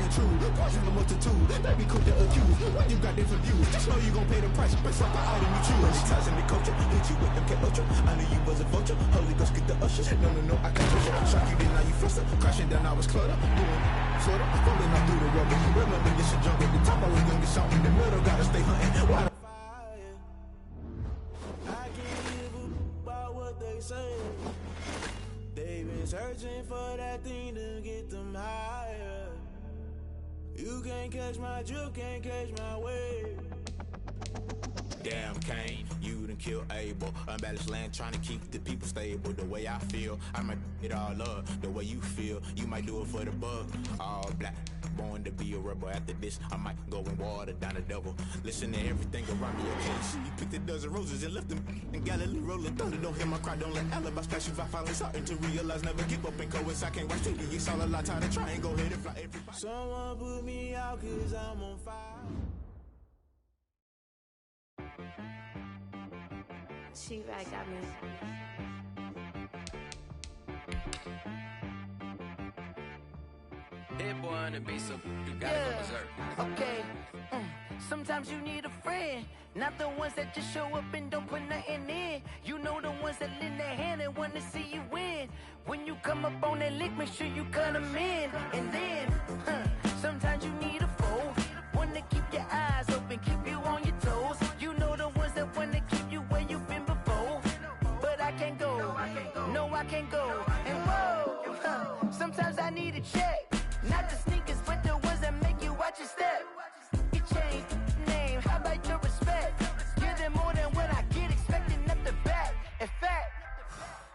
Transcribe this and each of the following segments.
intrude. Caution the multitude, they be quick to accuse. When you got different views, just know you gon' pay the price. Based off the item you choose. When they touching the culture, hit you with them ultra. I knew you was a vulture. Holy Ghost get the usher. No, I can't touch you. Shock you, then now you fluster. Crashing down, I was clutter. Doing sorta, falling off through the rubber. Remember, it's a jungle. The top, I was gonna get shot in the middle. Gotta stay hunting. Why the I can't give a about what they say. They've been searching for that thing to get them higher. You can't catch my drift, can't catch my wave. Damn, Kane, you done killed Abel. Unbalanced land, trying to keep the people stable. The way I feel, I might it all up. The way you feel, you might do it for the bug. All black, born to be a rebel. After this, I might go and water down the devil. Listen to everything around me, okay? See, you picked a dozen roses and left them in Galilee rolling thunder. Don't hear my cry, don't let alibis pass you. I finally starting to realize, never give up and go I can't watch TV. It's all a lot, time to try and go ahead and fly everybody. Someone put me out, cause I'm on fire. She right got me. Hit boy on the beat, so you gotta go berserk. Okay. Sometimes you need a friend, not the ones that just show up and don't put nothing in. You know the ones that lend their hand and want to see you win. When you come up on that lick, make sure you cut them in. And then, sometimes you need a foe, one to keep your eyes open, keep you on your toes. You know the ones that want to keep you where you've been before. But I can't go, no I can't go. And whoa, sometimes I need a check. Not the sneakers, but the ones that make you watch your step. You change name, how about your respect? Give them more than what I get, expecting up the back. In fact,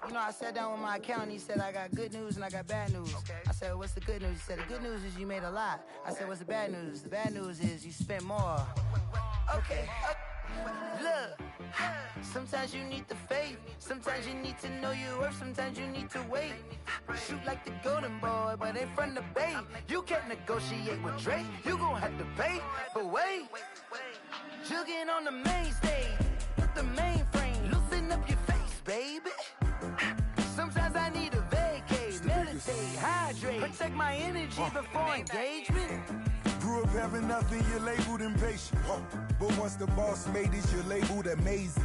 you know, I sat down with my accountant, he said, I got good news and I got bad news. I said, what's the good news? He said, the good news is you made a lot. I said, what's the bad news? The bad news is you spent more. Okay. Look, sometimes you need the faith, sometimes you need to know your worth, sometimes you need to wait. Shoot like the golden boy, but ain't from the bay. You can't negotiate with Drake, you gon' have to pay. But wait, jugging on the main stage, with the mainframe, loosen up your face, baby. Sometimes I need a vacate, meditate, hydrate, protect my energy before engagement. Grew up having nothing, you're labeled impatient. But once the boss made it, you're labeled amazing.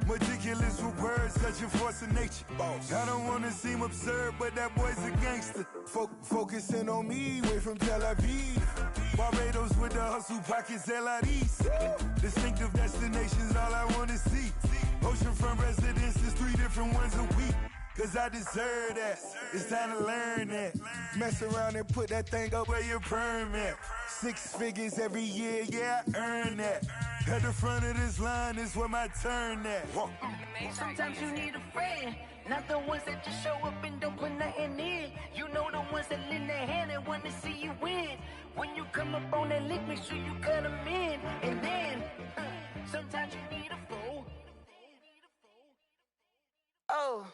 Meticulous with words, such a force of nature. Boss. I don't wanna seem absurd, but that boy's a gangster. Focusing on me, way from Tel Aviv. Barbados with the hustle pockets, LIDs. Distinctive destinations, all I wanna see. Oceanfront residences, 3 different ones a week. Cause I deserve that, it's time to learn that. Mess around and put that thing up where your permit. 6 figures every year, yeah, I earn that. At the front of this line is where my turn at. Sometimes you need a friend, not the ones that just show up and don't put nothing in. You know the ones that lend their hand and want to see you win. When you come up on that lick, make sure you cut them in. And then, sometimes you need a foe. Oh.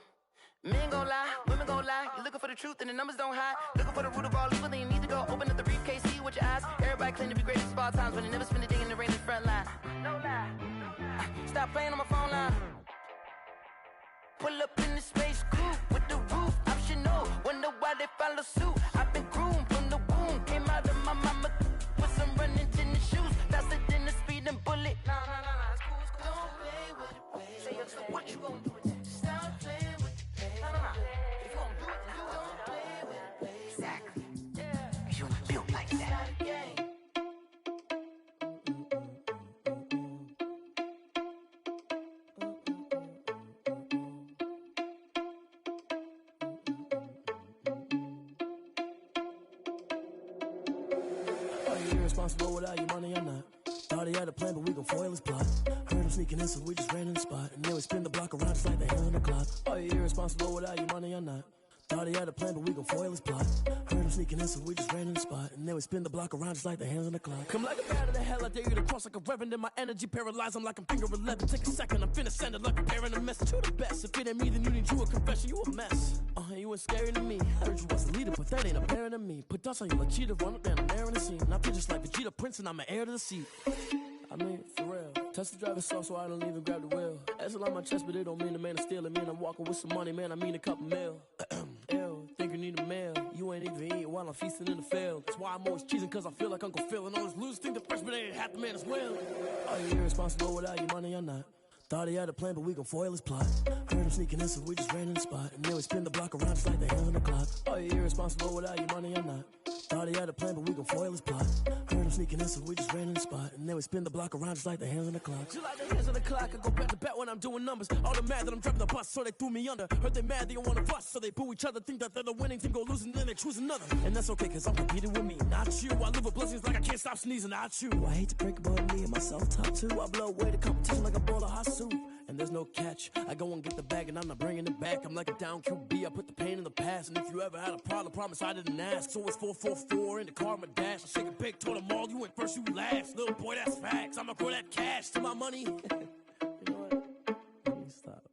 Men gon' lie, women gon' lie. You're looking for the truth and the numbers don't hide. Looking for the root of all evil, then you need to go open up the briefcase, see with your eyes. Everybody claim to be great at all times, but they never spend a day in the rain in the front line. No lie. Stop playing on my phone line. Pull up in the space coupe with the roof optional. Wonder why they follow suit. I've been groomed from the womb. Came out of my mama with some running tennis shoes. Faster than the speeding bullet. Nah, it's cool, it's cool. Don't play with it, baby. Say what you gon' do? Stop playing. If you don't do it, then you don't play with it, baby. Exactly. Yeah. Cause you built like that. Are you irresponsible without your money or not? Thought he had a plan, but we gon' foil his plot. Heard him sneaking in, so we just ran in the spot. And then we spin the block around just like the hell in the clock. Are you irresponsible without your money or not? Thought he had a plan, but we gon' foil his plot. Heard him sneaking in, so we just ran in the spot. And then we spin the block around just like the hands on the clock. Come like a bat of the hell, I dare you to cross like a reverend. And my energy paralyzed, I'm like I'm finger 11. Take a second, I'm finna send it like a bearing a message to the best. If it ain't me, then you need you a confession, you a mess. You ain't scary to me. Heard you was a leader, but that ain't apparent to me. Put dust on you like cheetah, run up down, I'm there in the scene. And I feel just like Vegeta Prince, and I'm an heir to the seat. I mean, for real. Test the driver's sauce so I don't even grab the wheel. That's on my chest, but it don't mean the man is stealing. Man, I'm walking with some money, man, I mean a couple mil. Ew, think you need a meal. You ain't even eating while I'm feasting in the field. That's why I'm always cheesing, cause I feel like Uncle Phil. And all those losers think the freshman ain't half the man as well. Are you irresponsible without your money or not? Thought he had a plan, but we gon' foil his plot. Heard him sneaking in, so we just ran in the spot. And then we spin the block around just like the hands on the clock. Are you irresponsible without your money or not? Thought he had a plan, but we gon' foil his plot. Heard him sneaking in, so we just ran in the spot. And then we spin the block around just like the hands on the clock. Just like the hands on the clock, I go back to back when I'm doing numbers. All the mad that I'm driving the bus, so they threw me under. Heard they mad, they don't wanna bust, so they boo each other. Think that they're the winning team, go losing, then they choose another. And that's okay, cause I'm competing with me, not you. I live with blessings like I can't stop sneezing, not you. I hate to break about me and myself top two. I blow away the competition like a bowl of hot soup. And there's no catch. I go and get the bag and I'm not bringing it back. I'm like a down QB, I put the pain in the past. And if you ever had a problem, promise I didn't ask. So it's 444 in the car, my dash. I shake a big, told them all, you went first, you last. Little boy, that's facts. I'ma grow that cash to my money. You know what? Let me stop.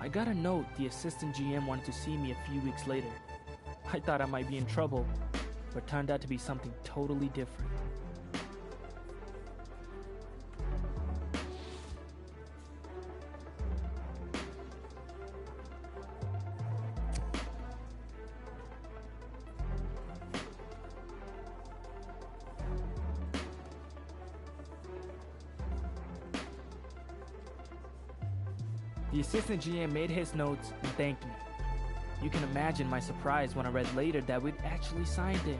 I got a note the assistant GM wanted to see me a few weeks later. I thought I might be in trouble, but turned out to be something totally different. The assistant GM made his notes and thanked me. You can imagine my surprise when I read later that we'd actually signed him.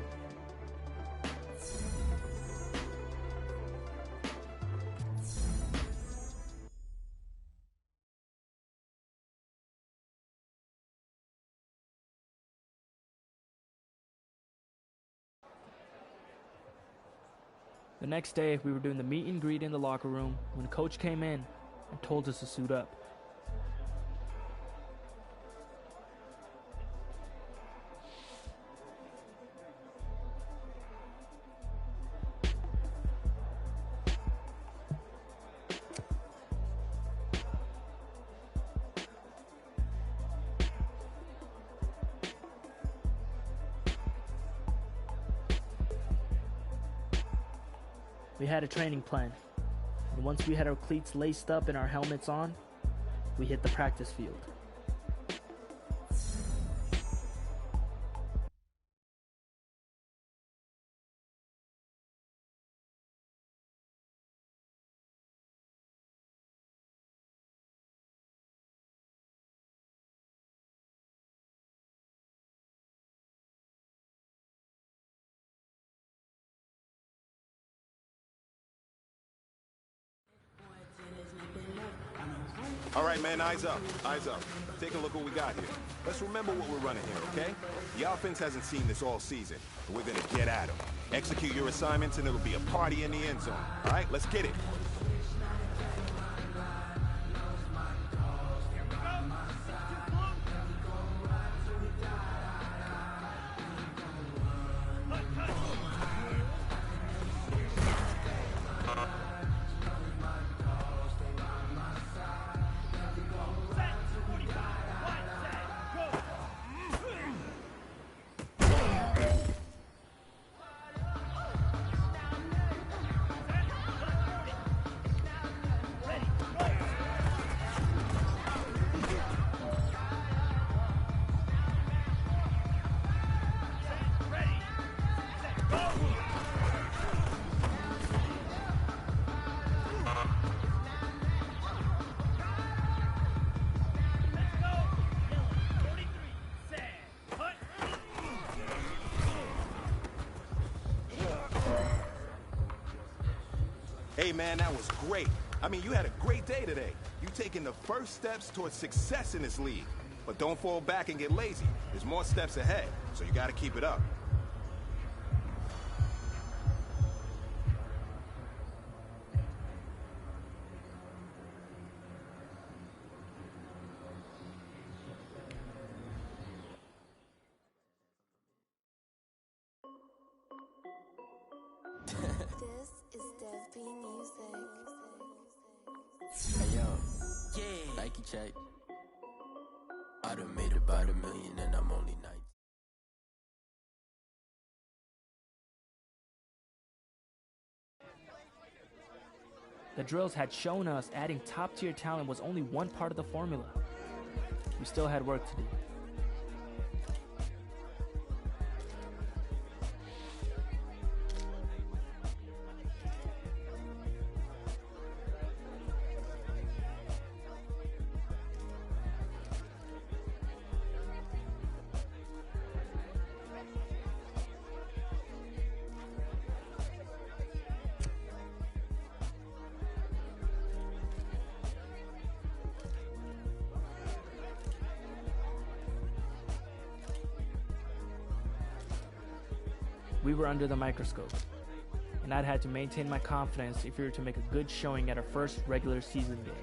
The next day, we were doing the meet and greet in the locker room when Coach came in and told us to suit up. We had a training plan, and once we had our cleats laced up and our helmets on, we hit the practice field. All right, man, eyes up, eyes up. Take a look what we got here. Let's remember what we're running here, okay? The offense hasn't seen this all season, and we're gonna get at them. Execute your assignments, and it'll be a party in the end zone. All right, let's get it. Hey, man, that was great. I mean, you had a great day today. You taking the first steps towards success in this league. But don't fall back and get lazy. There's more steps ahead, so you got to keep it up. Hey yo, yeah. Nike check. I done made about $1 million and I'm only 19. The drills had shown us adding top-tier talent was only one part of the formula. We still had work to do. We were under the microscope, and I'd had to maintain my confidence if we were to make a good showing at our first regular season game.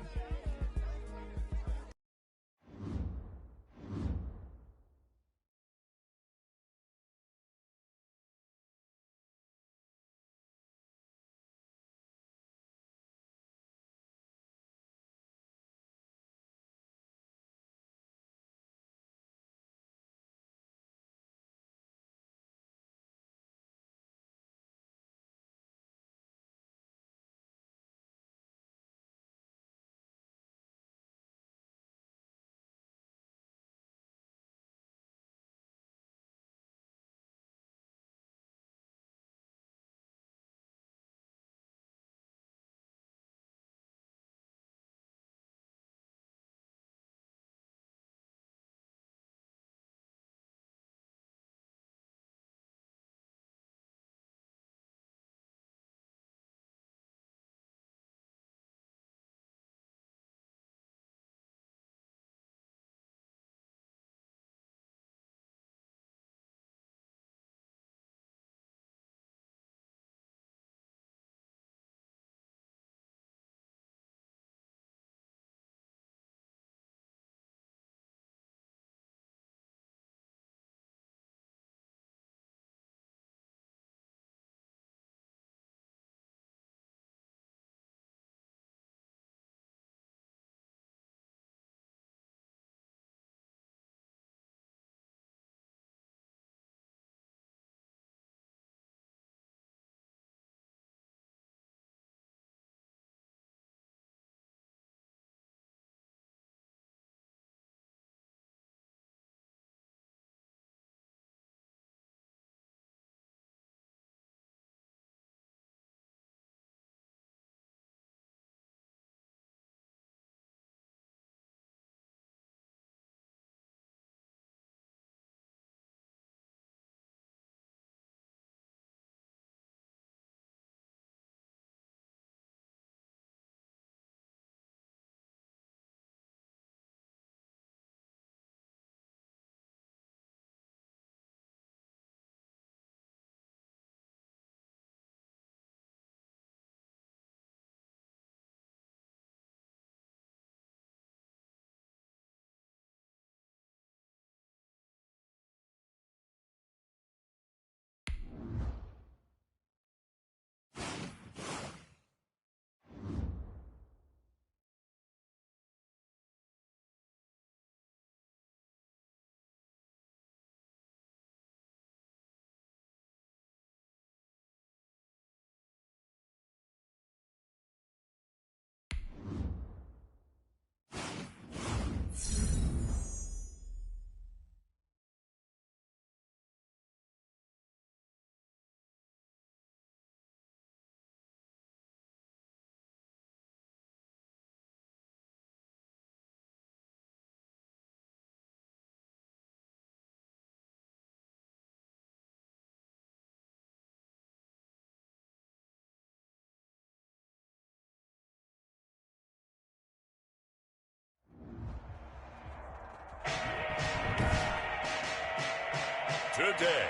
today.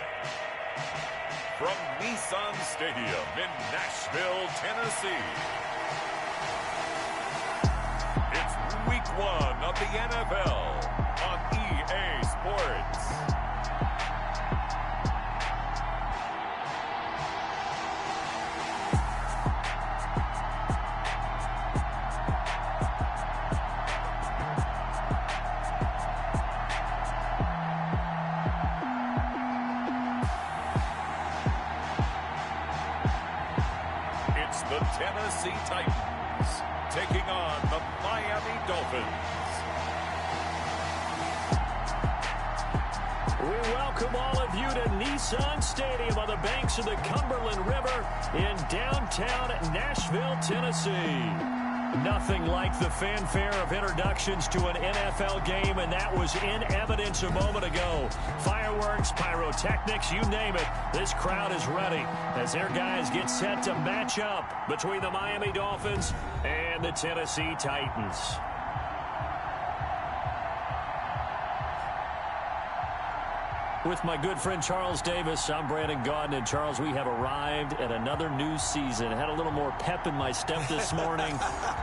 From Nissan Stadium in Nashville, Tennessee. It's week 1 of the NFL on EA Sports. The Tennessee Titans taking on the Miami Dolphins. We welcome all of you to Nissan Stadium on the banks of the Cumberland River in downtown Nashville, Tennessee. Nothing like the fanfare of introductions to an NFL game, and that was in evidence a moment ago. Fireworks, pyrotechnics, you name it. This crowd is ready as their guys get set to match up between the Miami Dolphins and the Tennessee Titans. With my good friend Charles Davis, I'm Brandon Gaudin. And Charles, we have arrived at another new season. Had a little more pep in my step this morning.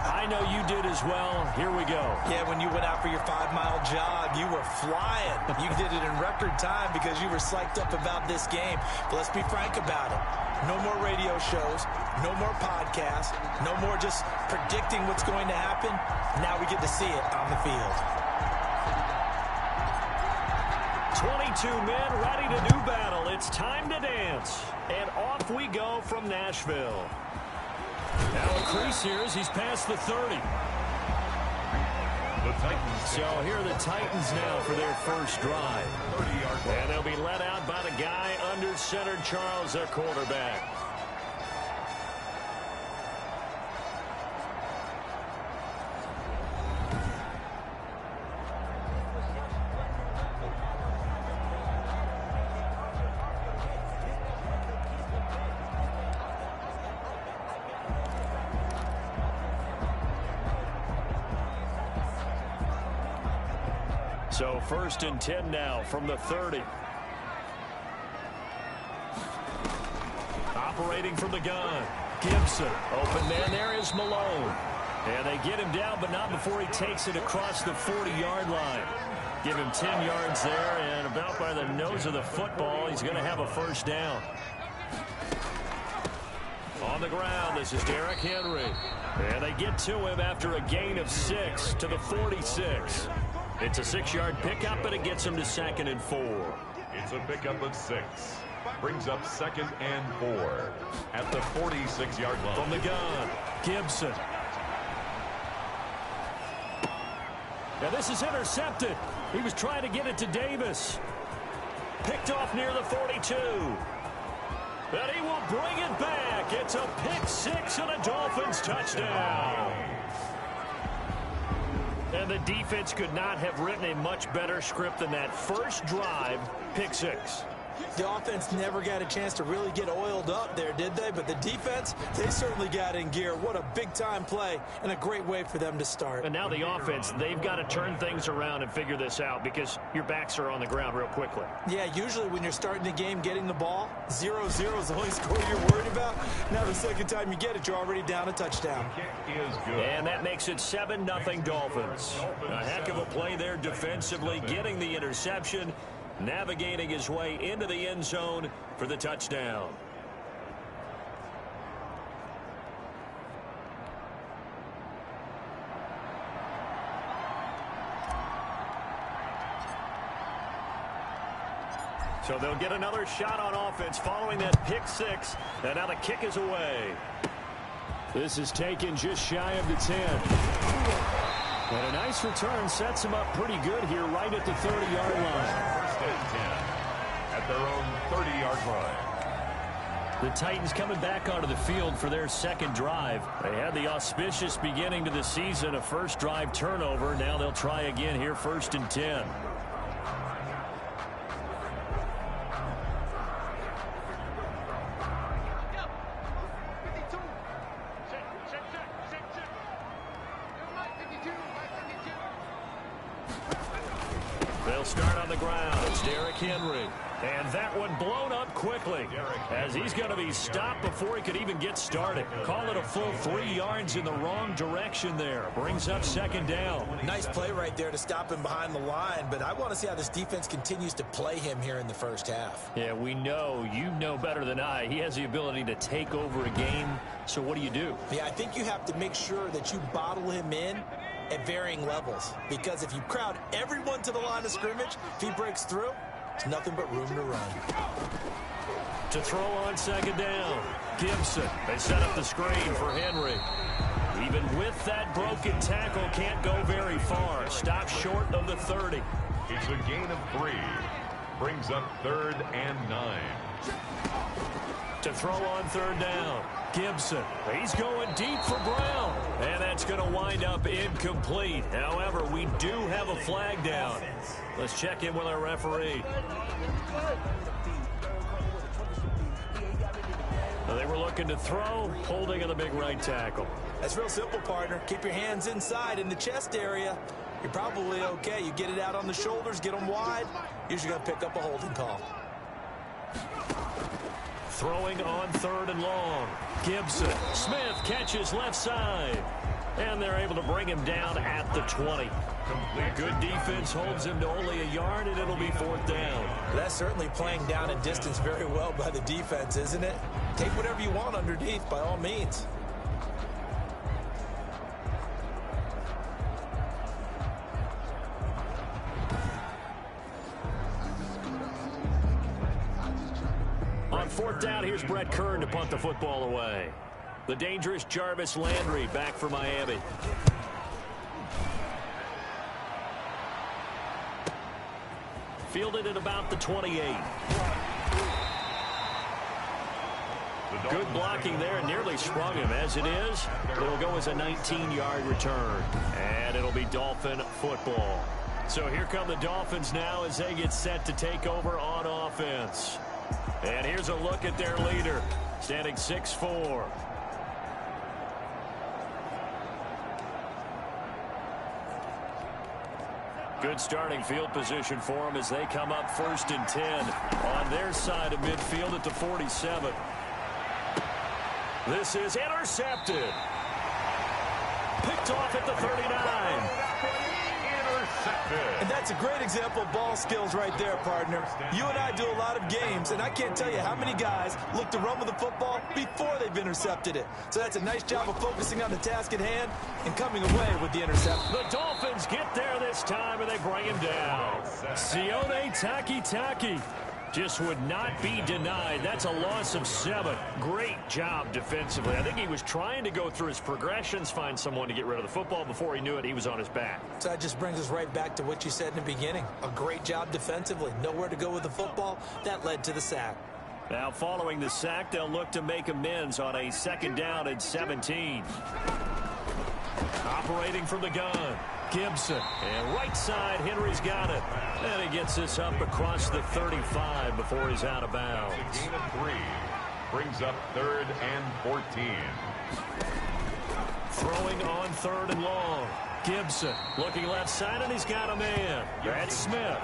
I know you did as well. Here we go. Yeah, when you went out for your 5-mile jog, you were flying. You did it in record time because you were psyched up about this game. But let's be frank about it. No more radio shows, no more podcasts, no more just predicting what's going to happen. Now we get to see it on the field. 22 men ready to do battle. It's time to dance. And off we go from Nashville. Now a crease here as he's past the 30. The Titans. So here are the Titans now for their first drive. And they'll be led out by the guy under center, Charles, their quarterback. So 1st and 10 now from the 30. Operating from the gun. Gibson. Open man there is Malone. And they get him down, but not before he takes it across the 40-yard line. Give him 10 yards there, and about by the nose of the football, he's going to have a first down. On the ground, this is Derrick Henry. And they get to him after a gain of 6 to the 46. It's a 6-yard pickup, and it gets him to 2nd and 4. It's a pickup of 6. Brings up 2nd and 4 at the 46-yard line. From the gun, Gibson. Now this is intercepted. He was trying to get it to Davis. Picked off near the 42. But he will bring it back. It's a pick 6 and a Dolphins touchdown. And the defense could not have written a much better script than that. First drive, pick 6. The offense never got a chance to really get oiled up there, did they? But the defense, they certainly got in gear. What a big-time play and a great way for them to start. And now the offense, they've got to turn things around and figure this out because your backs are on the ground real quickly. Yeah, usually when you're starting the game getting the ball, 0-0 is the only score you're worried about. Now the second time you get it, you're already down a touchdown. And that makes it 7-0 Dolphins. A heck of a play there defensively, getting the interception, navigating his way into the end zone for the touchdown. So they'll get another shot on offense following that pick 6. And now the kick is away. This is taken just shy of the 10. And a nice return sets him up pretty good here right at the 30-yard line. First and 10 at their own 30-yard line. The Titans coming back onto the field for their second drive. They had the auspicious beginning to the season, a first drive turnover. Now they'll try again here, 1st and 10. They'll start on the ground. It's Derrick Henry. And that one blown up quickly as he's going to be stopped before he could even get started. Call it a full 3 yards in the wrong direction there. Brings up second down. Nice play right there to stop him behind the line, but I want to see how this defense continues to play him here in the first half. Yeah, we know, you know better than I, he has the ability to take over a game. So what do you do? Yeah, I think you have to make sure that you bottle him in at varying levels, because if you crowd everyone to the line of scrimmage, if he breaks through, there's nothing but room to run. To throw on second down, Gibson. They set up the screen for Henry. Even with that broken tackle, can't go very far. Stop short of the 30. It's a gain of 3. Brings up 3rd and 9. To throw on third down, Gibson. He's going deep for Brown. And that's going to wind up incomplete. However, we do have a flag down. Let's check in with our referee. They were looking to throw, holding on the big right tackle. That's real simple, partner. Keep your hands inside in the chest area. You're probably okay. You get it out on the shoulders, get them wide. Usually going to pick up a holding call. Throwing on third and long. Gibson. Smith catches left side. And they're able to bring him down at the 20. Good defense holds him to only a yard, and it'll be 4th down. That's certainly playing down in distance very well by the defense, isn't it? Take whatever you want underneath, by all means. On 4th down, here's Brett Kern to punt the football away. The dangerous Jarvis Landry back for Miami. Fielded at about the 28. Good blocking there, and nearly sprung him. As it is, it'll go as a 19-yard return. And it'll be Dolphin football. So here come the Dolphins now as they get set to take over on offense. And here's a look at their leader, standing 6'4". Good starting field position for them as they come up 1st and 10 on their side of midfield at the 47. This is intercepted. Picked off at the 39. And that's a great example of ball skills right there, partner. You and I do a lot of games, and I can't tell you how many guys look to run with the football before they've intercepted it. So that's a nice job of focusing on the task at hand and coming away with the interception. The Dolphins get there this time, and they bring him down. Sione Takitaki just would not be denied. That's a loss of 7. Great job defensively. I think he was trying to go through his progressions, find someone to get rid of the football. Before he knew it, he was on his back. So that just brings us right back to what you said in the beginning. A great job defensively. Nowhere to go with the football. That led to the sack. Now following the sack, they'll look to make amends on a 2nd down and 17. Operating from the gun, Gibson. And right side, Henry's got it. And he gets this up across the 35 before he's out of bounds. A gain of 3. Brings up 3rd and 14. Throwing on 3rd and long. Gibson looking left side, and he's got a man. That's Smith.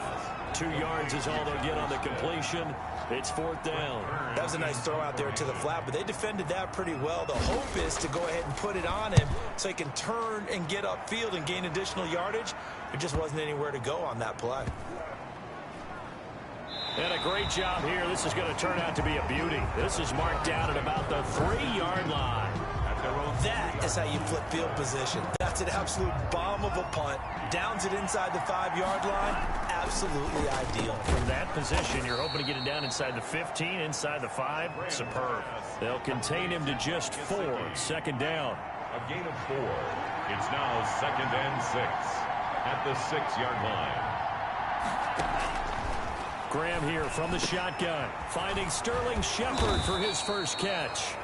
2 yards is all they'll get on the completion. It's 4th down. That was a nice throw out there to the flat, but they defended that pretty well. The hope is to go ahead and put it on him so he can turn and get upfield and gain additional yardage. There just wasn't anywhere to go on that play. And a great job here. This is going to turn out to be a beauty. This is marked down at about the 3-yard line. That is how you flip field position. That's an absolute bomb of a punt. Downs it inside the 5-yard line. Absolutely ideal. From that position, you're hoping to get it down inside the 15, inside the 5. Superb. They'll contain him to just 4. 2nd down. A gain of 4. It's now 2nd and 6 at the 6-yard line. Graham here from the shotgun, finding Sterling Shepard for his first catch.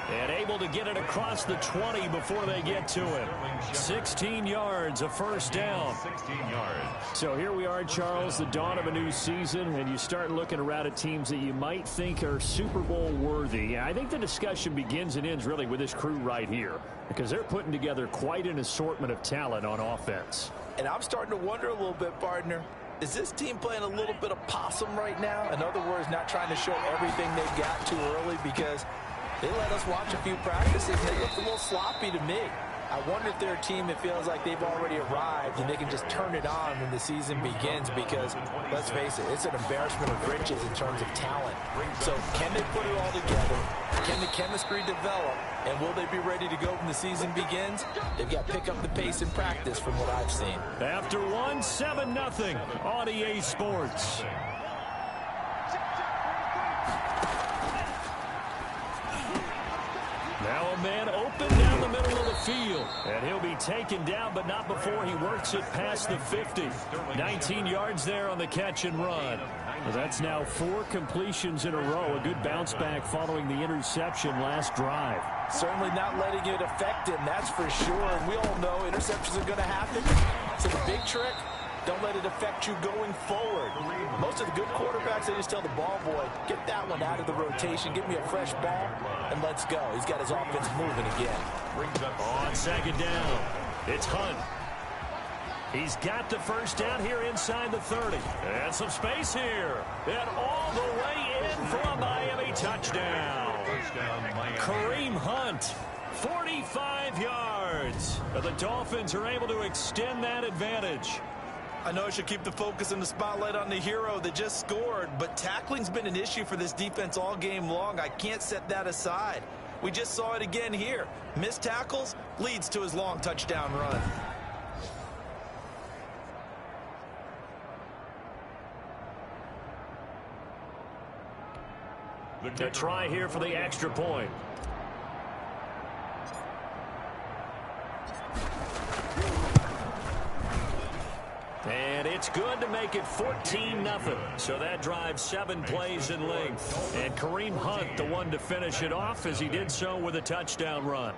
And able to get it across the 20 before they get to him. 16 yards, a 1st down. 16 yards. So here we are, Charles, the dawn of a new season, and you start looking around at teams that you might think are Super Bowl worthy. I think the discussion begins and ends really with this crew right here, because they're putting together quite an assortment of talent on offense. And I'm starting to wonder a little bit, partner. Is this team playing a little bit of possum right now? In other words, not trying to show everything they've got too early, because they let us watch a few practices and they look a little sloppy to me. I wonder if they're a team that feels like they've already arrived and they can just turn it on when the season begins, because, let's face it, it's an embarrassment of riches in terms of talent. So can they put it all together? Can the chemistry develop? And will they be ready to go when the season begins? They've got to pick up the pace in practice from what I've seen. After one, 7-0 on EA Sports. Now a man open down the middle of the field. And he'll be taken down, but not before he works it past the 50. 19 yards there on the catch and run. Well, that's now 4 completions in a row. A good bounce back following the interception last drive. Certainly not letting it affect him, that's for sure. And we all know interceptions are going to happen. So the big trick, don't let it affect you going forward. Most of the good quarterbacks, they just tell the ball boy, get that one out of the rotation, give me a fresh ball, and let's go. He's got his offense moving again. On second down, it's Hunt. He's got the first down here inside the 30. And some space here. And all the way in for a Miami touchdown. Kareem Hunt, 45 yards. But the Dolphins are able to extend that advantage. I know I should keep the focus and the spotlight on the hero that just scored, but tackling's been an issue for this defense all game long. I can't set that aside. We just saw it again here. Missed tackles leads to his long touchdown run. A try here for the extra point. And it's good to make it 14-0. So that drives 7 plays in length. And Kareem Hunt, the one to finish it off, as he did so with a touchdown run.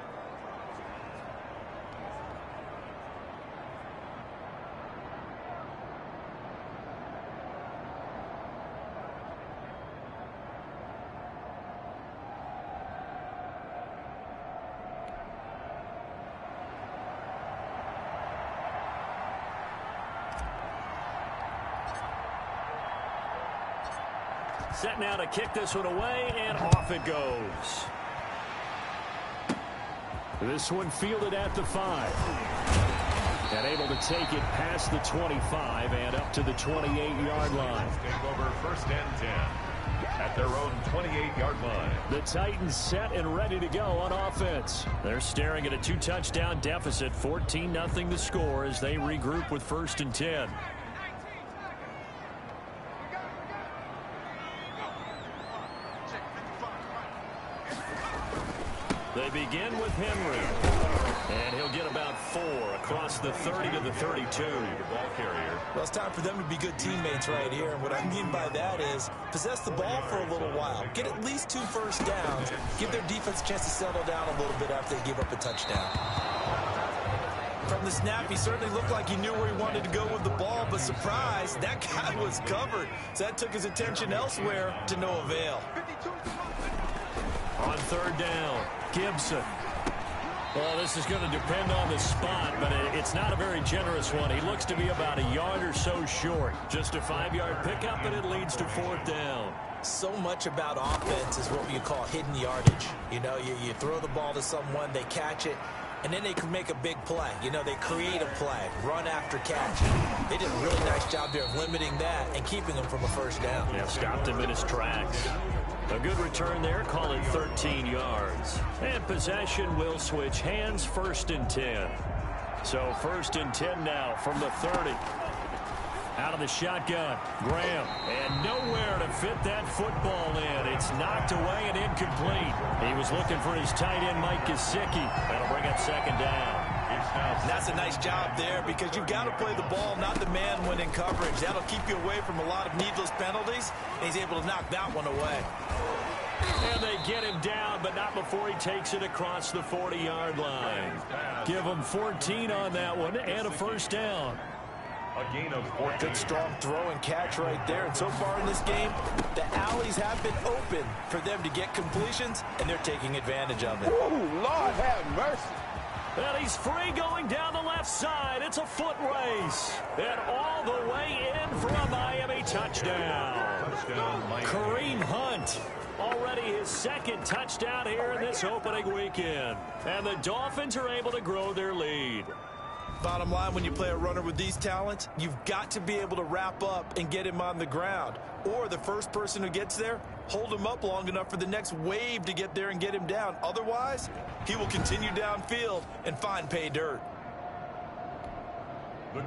Set now to kick this one away, and off it goes. This one fielded at the 5. And able to take it past the 25 and up to the 28-yard line. Over 1st and 10 at their own 28-yard line. The Titans set and ready to go on offense. They're staring at a 2-touchdown deficit, 14-0 the score as they regroup with 1st and 10. They begin with Henry, and he'll get about 4 across the 30 to the 32. Ball carrier. Well, it's time for them to be good teammates right here, and what I mean by that is possess the ball for a little while, get at least 2 first downs, give their defense a chance to settle down a little bit after they give up a touchdown. From the snap, he certainly looked like he knew where he wanted to go with the ball, but surprise, that guy was covered, so that took his attention elsewhere to no avail. On 3rd down, Gibson. Well, this is going to depend on the spot, but it's not a very generous one. He looks to be about a yard or so short. Just a 5-yard pickup, and it leads to 4th down. So much about offense is what you call hidden yardage. You know, you throw the ball to someone, they catch it, and then they can make a big play. You know, they create a play, run after catch. They did a really nice job there of limiting that and keeping him from a first down. Yeah, stopped him in his tracks. A good return there, call it 13 yards. And possession will switch hands, 1st and 10. So 1st and 10 now from the 30. Out of the shotgun, Graham, and nowhere to fit that football in. It's knocked away and incomplete. He was looking for his tight end, Mike Gesicki. That'll bring up 2nd down. That's a nice job there, because you've got to play the ball, not the man when in coverage. That'll keep you away from a lot of needless penalties, and he's able to knock that one away. And they get him down, but not before he takes it across the 40-yard line. Give him 14 on that one and a 1st down. A gain of 14. Good strong throw and catch right there. And so far in this game, the alleys have been open for them to get completions, and they're taking advantage of it. Ooh, Lord have mercy. And he's free going down the left side. It's a foot race. And all the way in for a Miami touchdown. Kareem Hunt. Already his second touchdown here in this opening weekend. And the Dolphins are able to grow their lead. Bottom line, when you play a runner with these talents, you've got to be able to wrap up and get him on the ground. Or the first person who gets there, hold him up long enough for the next wave to get there and get him down. Otherwise, he will continue downfield and find pay dirt.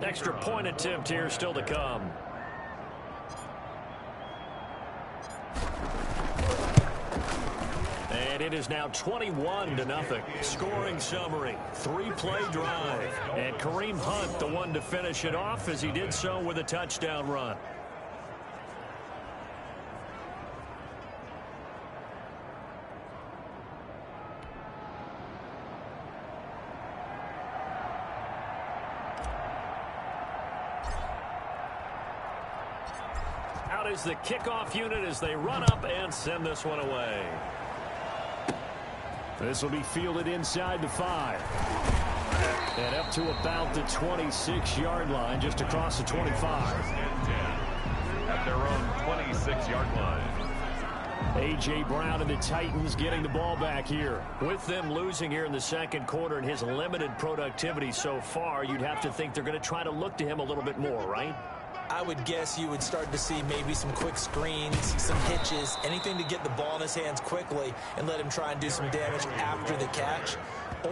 Extra point attempt here still to come. And it is now 21-0. Scoring summary, 3-play drive. And Kareem Hunt, the one to finish it off, as he did so with a touchdown run. Out is the kickoff unit as they run up and send this one away. This will be fielded inside the 5. And up to about the 26-yard line, just across the 25. At their own 26-yard line. A.J. Brown and the Titans getting the ball back here. With them losing here in the second quarter and his limited productivity so far, you'd have to think they're going to try to look to him a little bit more, right? I would guess you would start to see maybe some quick screens, some hitches, anything to get the ball in his hands quickly and let him try and do some damage after the catch.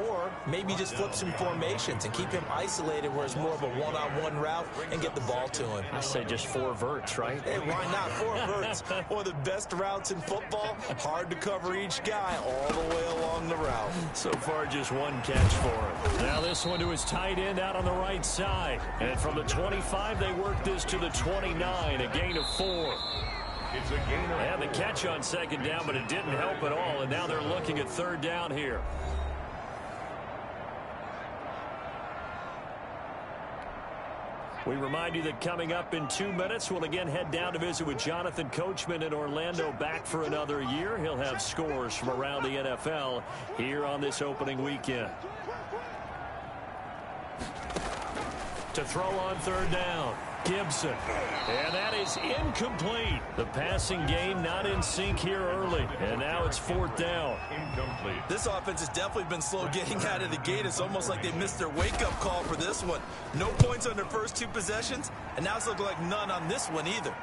Or maybe just flip some formations and keep him isolated where it's more of a one-on-one route and get the ball to him. I say just 4 verts, right? Hey, why not? 4 verts. One of the best routes in football. Hard to cover each guy all the way along the route. So far, just 1 catch for him. Now this one to his tight end out on the right side. And from the 25, they work this to the 29, a gain of 4. It's a gain of 4. And the catch on second down, but it didn't help at all. And now they're looking at third down here. We remind you that coming up in 2 minutes, we'll again head down to visit with Jonathan Coachman in Orlando, back for another year. He'll have scores from around the NFL here on this opening weekend. To throw on third down, Gibson. And that is incomplete. The passing game not in sync here early. And now it's 4th down. Incomplete. This offense has definitely been slow getting out of the gate. It's almost like they missed their wake-up call for this one. No points on their first 2 possessions, and now it's looking like none on this one either.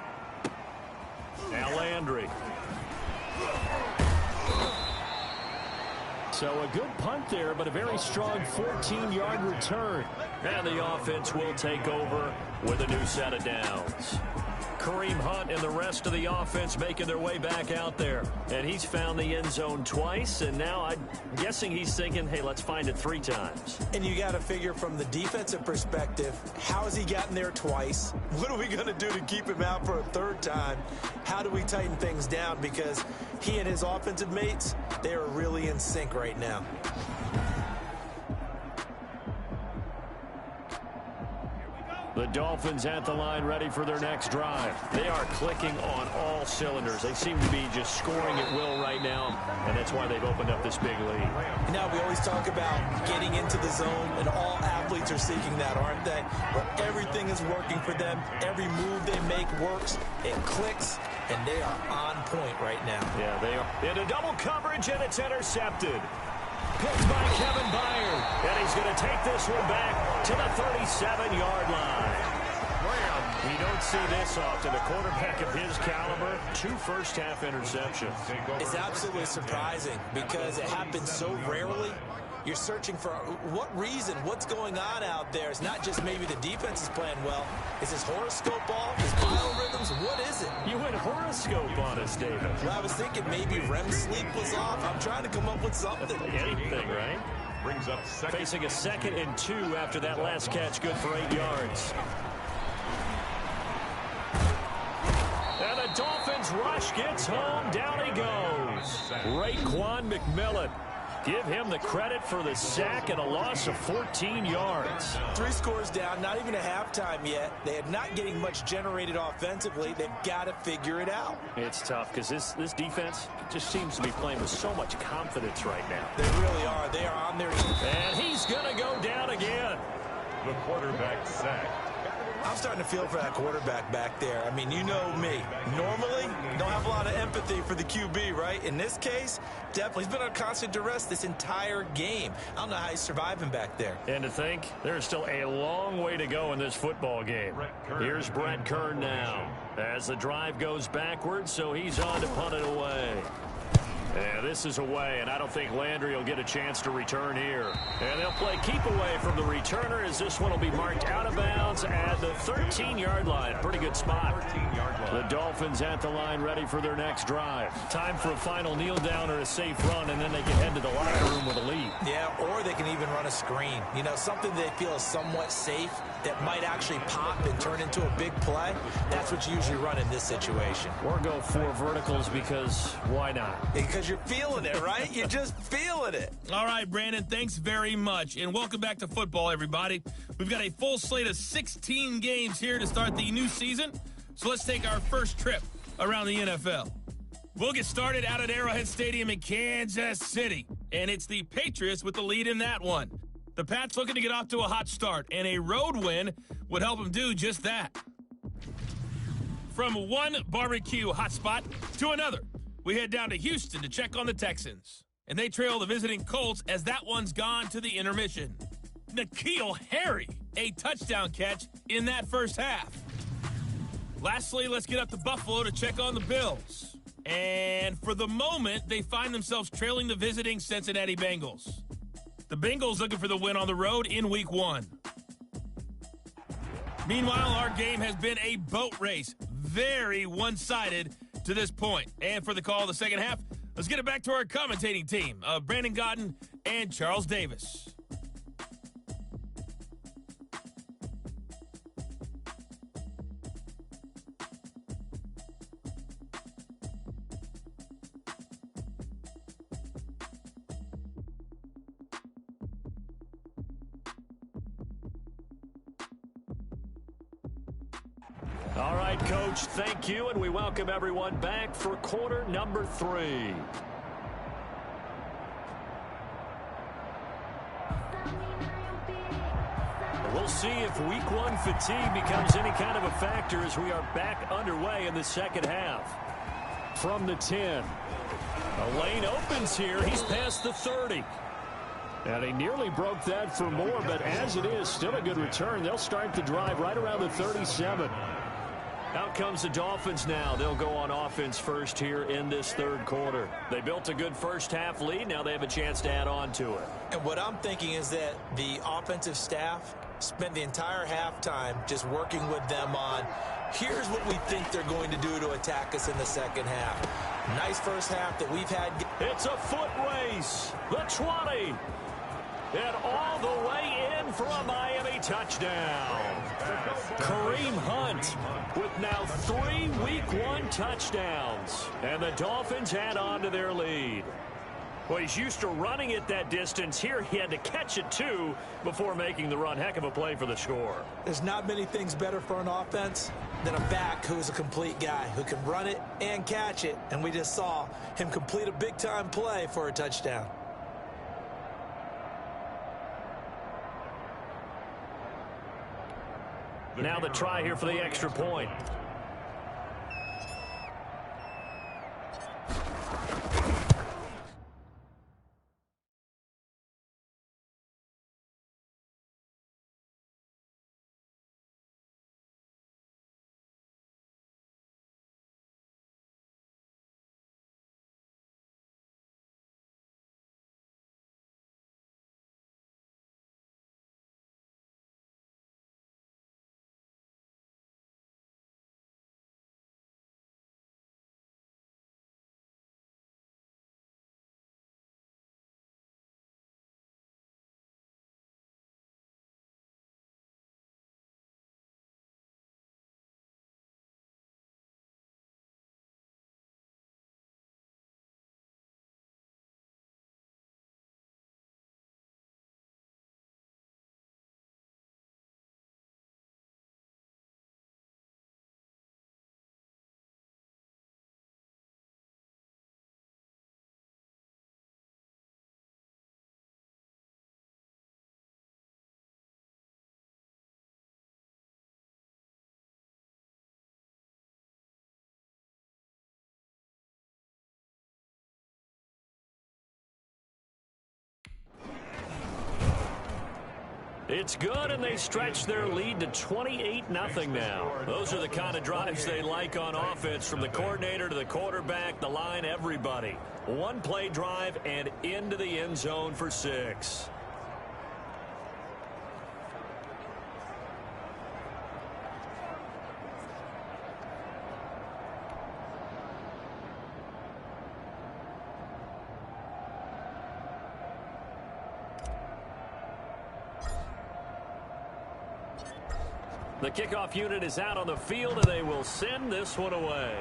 Now Landry. So a good punt there, but a very strong 14-yard return. And the offense will take over with a new set of downs. Kareem Hunt and the rest of the offense making their way back out there. And he's found the end zone twice, and now I'm guessing he's thinking, hey, let's find it 3 times. And you got to figure from the defensive perspective, how has he gotten there twice? What are we going to do to keep him out for a 3rd time? How do we tighten things down? Because he and his offensive mates, they are really in sync right now. The Dolphins at the line ready for their next drive. They are clicking on all cylinders. They seem to be just scoring at will right now, and that's why they've opened up this big lead. Now, we always talk about getting into the zone, and all athletes are seeking that, aren't they? But everything is working for them. Every move they make works. It clicks, and they are on point right now. Yeah, they are. Into double coverage, and it's intercepted. Picked by Kevin Byard, and he's going to take this one back to the 37-yard line. You don't see this often. A quarterback of his caliber, 2 first-half interceptions. It's absolutely surprising because it happens so rarely. You're searching for what reason, what's going on out there. It's not just maybe the defense is playing well. Is his horoscope off? His biorhythms? What is it? You went horoscope on us, David. Well, I was thinking maybe REM sleep was off. I'm trying to come up with something. Anything, right? Brings up second. Facing a 2nd and 2 after that last catch, good for 8 yards. And the Dolphins rush gets home. Down he goes. Raekwon McMillan Give him the credit for the sack and a loss of 14 yards. 3 scores down, not even a halftime yet. They are not getting much generated offensively. They've got to figure it out. It's tough because this defense just seems to be playing with so much confidence right now. They really are. They are on their... And he's going to go down again. The quarterback sack. I'm starting to feel for that quarterback back there. I mean, you know me. Normally, don't have a lot of empathy for the QB, right? In this case, definitely. He's been on constant duress this entire game. I don't know how he's surviving back there. And to think, there's still a long way to go in this football game. Here's Brett Kern now as the drive goes backwards, so he's on to punt it away. And this is away, and I don't think Landry will get a chance to return here. And they'll play keep away from the returner as this one will be marked out of bounds at the 13-yard line. Pretty good spot. The Dolphins at the line ready for their next drive. Time for a final kneel down or a safe run, and then they can head to the locker room with a lead. Yeah, or they can even run a screen. You know, something they feel is somewhat safe that might actually pop and turn into a big play. That's what you usually run in this situation. Or go 4 verticals because why not? Because you're feeling it, right? You're just feeling it. All right, Brandon, thanks very much. And welcome back to football, everybody. We've got a full slate of 16 games here to start the new season. So let's take our first trip around the NFL. We'll get started out at Arrowhead Stadium in Kansas City. And it's the Patriots with the lead in that one. The Pats looking to get off to a hot start, and a road win would help them do just that. From one barbecue hotspot to another, we head down to Houston to check on the Texans. And they trail the visiting Colts as that one's gone to the intermission. N'Keal Harry, a touchdown catch in that first half. Lastly, let's get up to Buffalo to check on the Bills. And for the moment, they find themselves trailing the visiting Cincinnati Bengals. The Bengals looking for the win on the road in Week 1. Meanwhile, our game has been a boat race. Very one-sided to this point. And for the call of the second half, let's get it back to our commentating team of Brandon Godden and Charles Davis. All right, Coach, thank you, and we welcome everyone back for quarter number 3. We'll see if Week 1 fatigue becomes any kind of a factor as we are back underway in the second half. From the 10, a lane opens here. He's past the 30. And he nearly broke that for more, but as it is, still a good return. They'll start the drive right around the 37. Out comes the Dolphins now. They'll go on offense first here in this third quarter. They built a good first half lead. Now they have a chance to add on to it. And what I'm thinking is that the offensive staff spent the entire halftime just working with them on, here's what we think they're going to do to attack us in the second half. Nice first half that we've had. It's a foot race. The 20. And all the way in for a Miami touchdown. Kareem Hunt with now 3 Week 1 touchdowns. And the Dolphins add on to their lead. Well, he's used to running it that distance. Here he had to catch it, too, before making the run. Heck of a play for the score. There's not many things better for an offense than a back who's a complete guy, who can run it and catch it. And we just saw him complete a big-time play for a touchdown. Now the try here for the extra point. It's good, and they stretch their lead to 28-0 now. Those are the kind of drives they like on offense, from the coordinator to the quarterback, the line, everybody. One-play drive and into the end zone for 6. The kickoff unit is out on the field, and they will send this one away.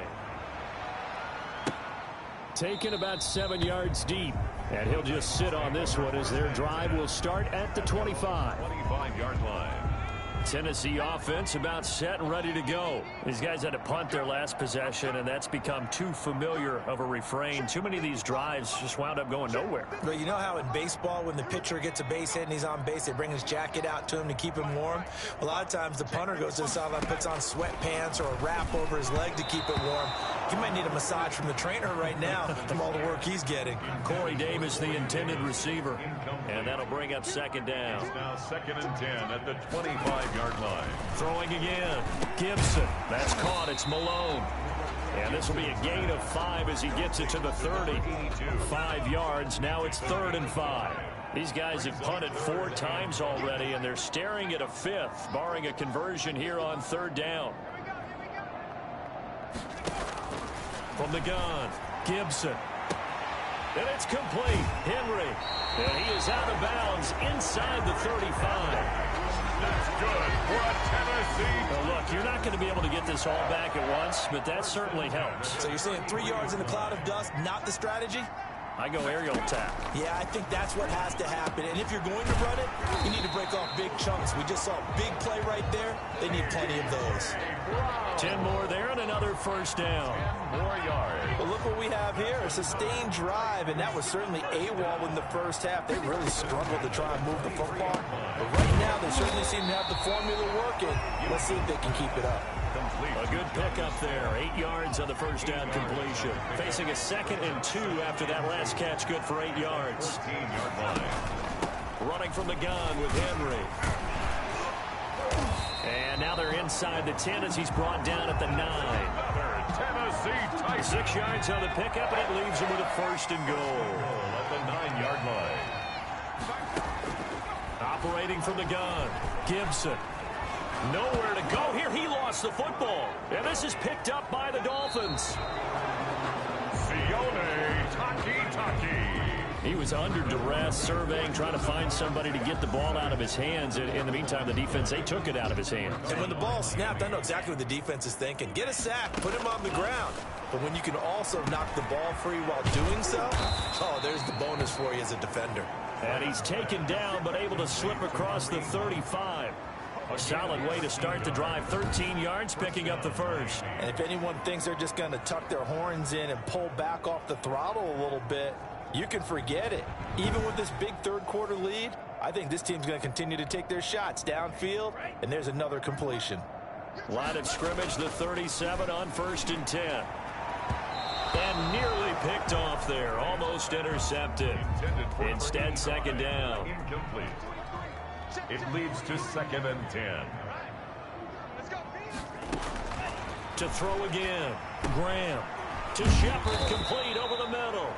Taken about 7 yards deep. And he'll just sit on this one as their drive will start at the 25. 25-yard line. Tennessee offense about set and ready to go. These guys had to punt their last possession, and that's become too familiar of a refrain. Too many of these drives just wound up going nowhere. But you know how in baseball, when the pitcher gets a base hit and he's on base, they bring his jacket out to him to keep him warm? A lot of times the punter goes to the sideline, puts on sweatpants or a wrap over his leg to keep it warm. He might need a massage from the trainer right now from all the work he's getting. Corey Davis, the intended receiver. And that'll bring up second down. It's now 2nd and 10 at the 25-yard line. Throwing again. Gibson. That's caught. It's Malone. And this will be a gain of 5 as he gets it to the 30. 5 yards. Now it's 3rd and 5. These guys have punted 4 times already, and they're staring at a 5th, barring a conversion here on 3rd down. From the gun, Gibson. And it's complete. Henry. And he is out of bounds inside the 35. That's good for a Tennessee. Now look, you're not going to be able to get this all back at once, but that certainly helps. So you're saying 3 yards in the cloud of dust, not the strategy? I go aerial attack. Yeah, I think that's what has to happen. And if you're going to run it, you need to break off big chunks. We just saw a big play right there. They need plenty of those. 10 more there and another first down. 10 more yards. But look what we have here. A sustained drive, and that was certainly AWOL in the first half. They really struggled to try and move the football. But right now, they certainly seem to have the formula working. Let's see if they can keep it up. A good pickup there. 8 yards on the first down completion. Facing a 2nd and 2 after that last catch. Good for 8 yards. 15-yard line. Running from the gun with Henry. And now they're inside the 10 as he's brought down at the 9. Tennessee Titans. 6 yards on the pickup, and it leaves him with a 1st and goal. At the 9-yard line. Operating from the gun, Gibson. Nowhere to go here. He lost the football. And this is picked up by the Dolphins. Sione Taki. He was under duress, surveying, trying to find somebody to get the ball out of his hands. In the meantime, the defense, they took it out of his hands. And when the ball snapped, I know exactly what the defense is thinking. Get a sack, put him on the ground. But when you can also knock the ball free while doing so, oh, there's the bonus for you as a defender. And he's taken down, but able to slip across the 35. A solid way to start the drive. 13 yards, picking up the 1st. And if anyone thinks they're just going to tuck their horns in and pull back off the throttle a little bit, you can forget it. Even with this big third-quarter lead, I think this team's going to continue to take their shots downfield, and there's another completion. Line of scrimmage, the 37 on 1st and 10. And nearly picked off there. Almost intercepted. Instead, 2nd down. Incomplete. It leads to 2nd and 10. To throw again. Graham. To Shepard, complete over the middle.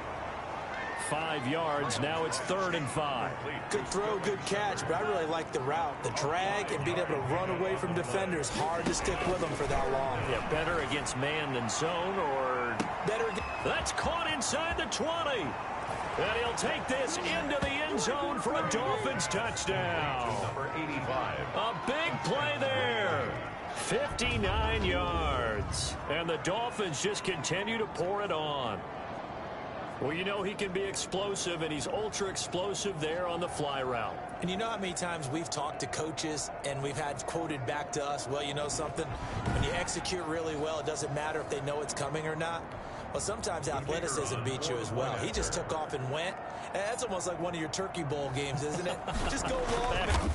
5 yards. Now it's 3rd and 5. Good throw, good catch, but I really like the route. The drag and being able to run away from defenders. Hard to stick with them for that long. Yeah, better against man than zone, or better. That's caught inside the 20. And he'll take this into the end zone for a Dolphins touchdown. Number 85. A big play there. 59 yards. And the Dolphins just continue to pour it on. Well, you know he can be explosive, and he's ultra-explosive there on the fly route. And you know how many times we've talked to coaches and we've had quoted back to us, well, you know something? When you execute really well, it doesn't matter if they know it's coming or not. Well, sometimes athleticism beats you as well. He just took off and went. And that's almost like one of your Turkey Bowl games, isn't it? Just go long.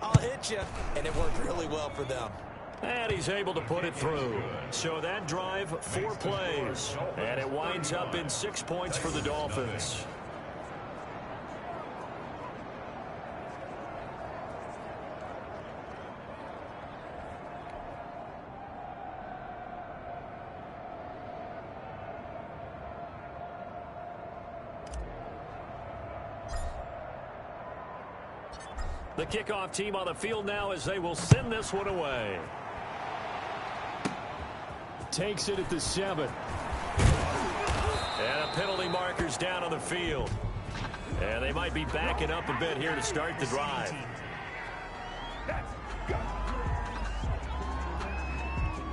I'll hit you, and it worked really well for them. And he's able to put it through. So that drive, 4 plays. And it winds up in 6 points for the Dolphins. The kickoff team on the field now as they will send this one away. Takes it at the 7. And a penalty marker's down on the field. And they might be backing up a bit here to start the drive.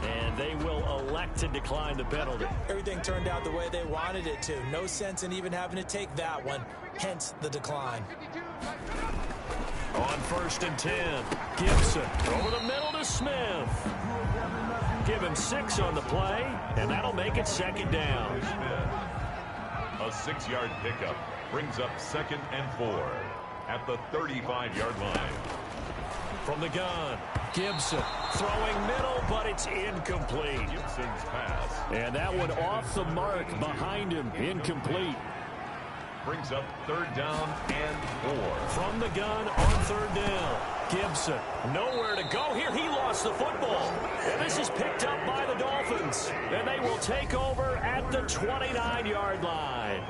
And they will elect to decline the penalty. Everything turned out the way they wanted it to. No sense in even having to take that one. Hence the decline. On 1st and 10, Gibson over the middle to Smith. Give him 6 on the play, and that'll make it 2nd down. A 6-yard pickup brings up 2nd and 4 at the 35-yard line. From the gun, Gibson throwing middle, but it's incomplete. Gibson's pass. And that one off the mark behind him, incomplete. Brings up 3rd down and 4. From the gun on 3rd down. Gibson, nowhere to go here. He lost the football. And this is picked up by the Dolphins. And they will take over at the 29-yard line.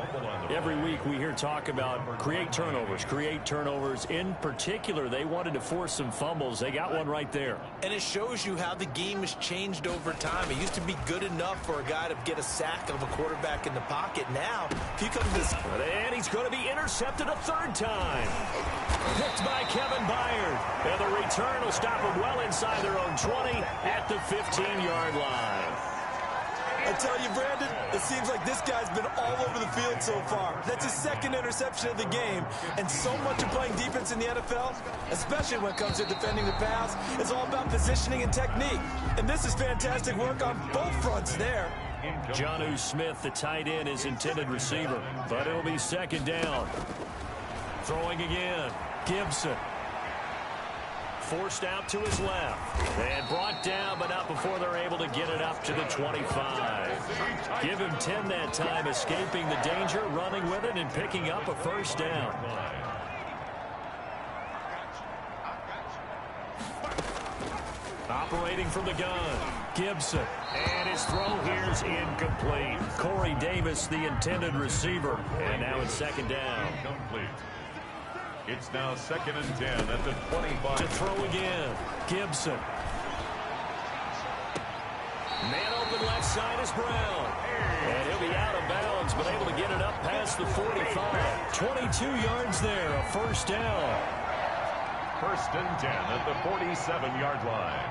Every week we hear talk about create turnovers. In particular, they wanted to force some fumbles. They got one right there. And it shows you how the game has changed over time. It used to be good enough for a guy to get a sack of a quarterback in the pocket. Now, if you come to this... And he's going to be intercepted a 3rd time. Picked by Kevin Byard. And the return will stop them well inside their own 20 at the 15-yard line. I tell you, Brandon, it seems like this guy's been all over the field so far. That's his 2nd interception of the game. And so much of playing defense in the NFL, especially when it comes to defending the pass, is all about positioning and technique. And this is fantastic work on both fronts there. Jonnu Smith, the tight end, is intended receiver. But it'll be 2nd down. Throwing again. Gibson. Forced out to his left. And brought down, but not before they're able to get it up to the 25. Give him 10 that time, escaping the danger, running with it, and picking up a 1st down. Operating from the gun, Gibson. And his throw here is incomplete. Corey Davis, the intended receiver. And now it's 2nd down. Complete. It's now 2nd and 10 at the 25. To throw again, Gibson. Man open left side is Brown. And he'll be out of bounds, but able to get it up past the 45. 22 yards there, a 1st down. 1st and 10 at the 47-yard line.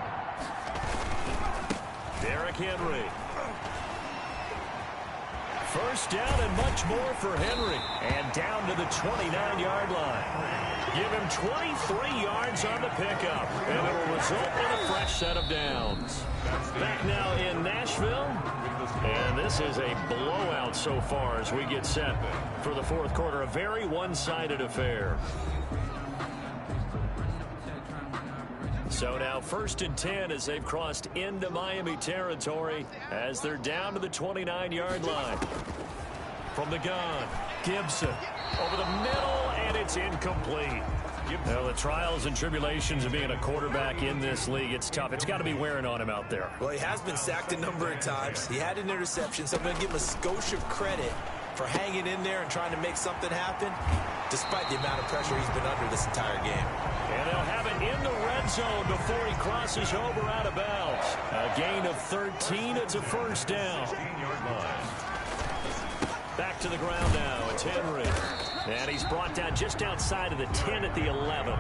Derrick Henry. 1st down and much more for Henry. And down to the 29-yard line. Give him 23 yards on the pickup. And it will result in a fresh set of downs. Back now in Nashville. And this is a blowout so far as we get set for the 4th quarter. A very one-sided affair. So now 1st and 10 as they've crossed into Miami territory as they're down to the 29-yard line. From the gun, Gibson over the middle, and it's incomplete. Well, the trials and tribulations of being a quarterback in this league, it's tough. It's got to be wearing on him out there. Well, he has been sacked a number of times. He had an interception, so I'm going to give him a skosh of credit for hanging in there and trying to make something happen, despite the amount of pressure he's been under this entire game. And they'll have it in the red zone before he crosses over out of bounds. A gain of 13. It's a 1st down. Back to the ground now. It's Henry. And he's brought down just outside of the 10 at the 11.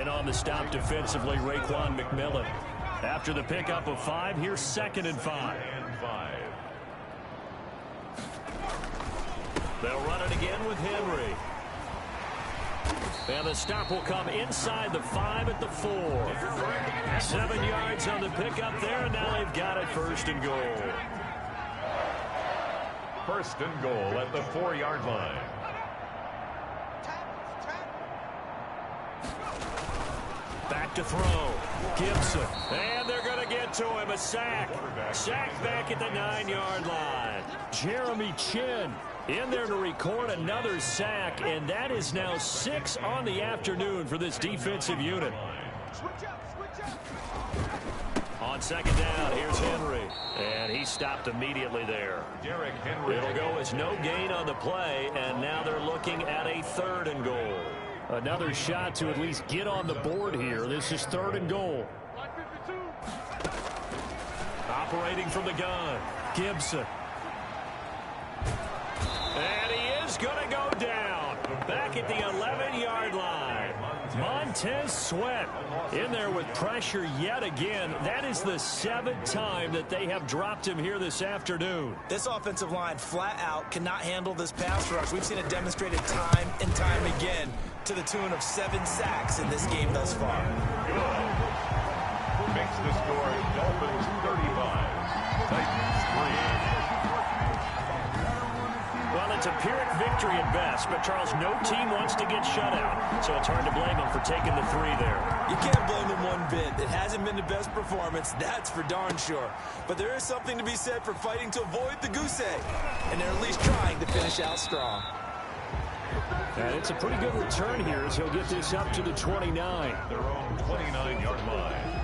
In on the stop defensively, Raekwon McMillan. After the pickup of 5, here's 2nd and 5. They'll run it again with Henry. And the stop will come inside the 5 at the 4. 7 yards on the pickup there, and now they've got it 1st and goal. 1st and goal at the 4-yard line. back to throw. Gibson. And they're going to get to him. A sack. Sack back at the 9-yard line. Jeremy Chin in there to record another sack, and that is now 6 on the afternoon for this defensive unit. On second down, here's Henry. And he stopped immediately there. Derrick Henry. It'll go as no gain on the play, and now they're looking at a 3rd and goal. Another shot to at least get on the board here. This is 3rd and goal. Operating from the gun, Gibson. And he is going to go down. Back at the 11-yard line. Montez Sweat in there with pressure yet again. That is the 7th time that they have dropped him here this afternoon. This offensive line flat out cannot handle this pass rush. We've seen it demonstrated time and time again to the tune of 7 sacks in this game thus far. Good. Makes the score Dolphins 35, Titans 3. Well, it's a Pyrrhic victory at best, but, Charles, no team wants to get shut out, so it's hard to blame them for taking the 3 there. You can't blame them one bit. It hasn't been the best performance, that's for darn sure. But there is something to be said for fighting to avoid the goose egg, and they're at least trying to finish out strong. And it's a pretty good return here as he'll get this up to the 29. Their own 29-yard line.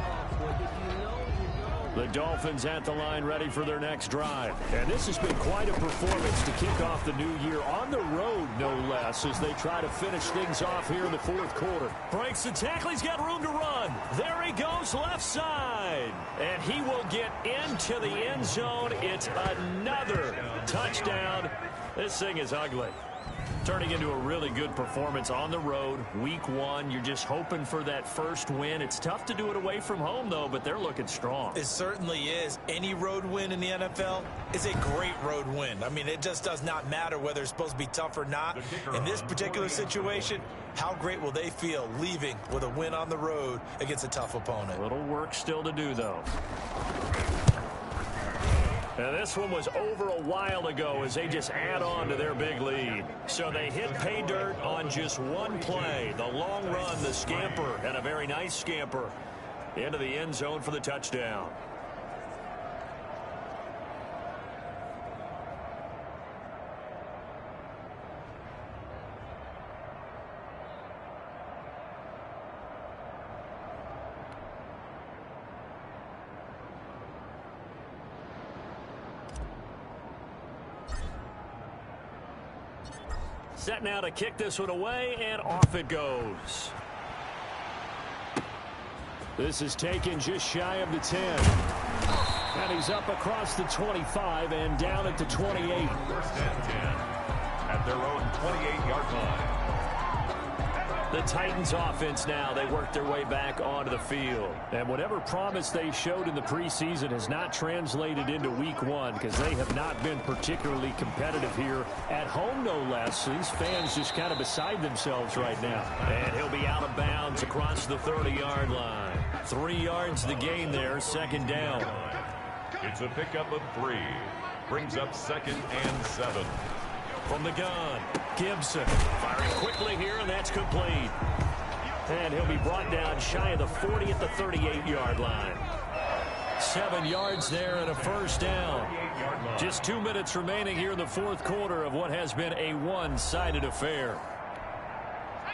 The Dolphins at the line ready for their next drive. And this has been quite a performance to kick off the new year on the road, no less, as they try to finish things off here in the 4th quarter. Breaks the tackle. He's got room to run. There he goes, left side. And he will get into the end zone. It's another touchdown. This thing is ugly. Turning into a really good performance on the road, week 1. You're just hoping for that first win. It's tough to do it away from home, though, but they're looking strong. It certainly is. Any road win in the NFL is a great road win. I mean, it just does not matter whether it's supposed to be tough or not. In this particular situation, how great will they feel leaving with a win on the road against a tough opponent? A little work still to do, though. And this one was over a while ago as they just add on to their big lead. So they hit pay dirt on just one play. The long run, the scamper, and a very nice scamper into the end zone for the touchdown. Set now to kick this one away, and off it goes. This is taken just shy of the 10. And he's up across the 25 and down at the 28. 1st and 10 at their own 28-yard line. The Titans offense now, they work their way back onto the field. And whatever promise they showed in the preseason has not translated into week 1 because they have not been particularly competitive here at home, no less. These fans just kind of beside themselves right now. And he'll be out of bounds across the 30-yard line. 3 yards the gain there, 2nd down. It's a pickup of 3. Brings up 2nd and 7. From the gun, Gibson firing quickly here, and that's complete. And he'll be brought down shy of the 40 at the 38-yard line. 7 yards there and a 1st down. Just 2 minutes remaining here in the 4th quarter of what has been a one-sided affair.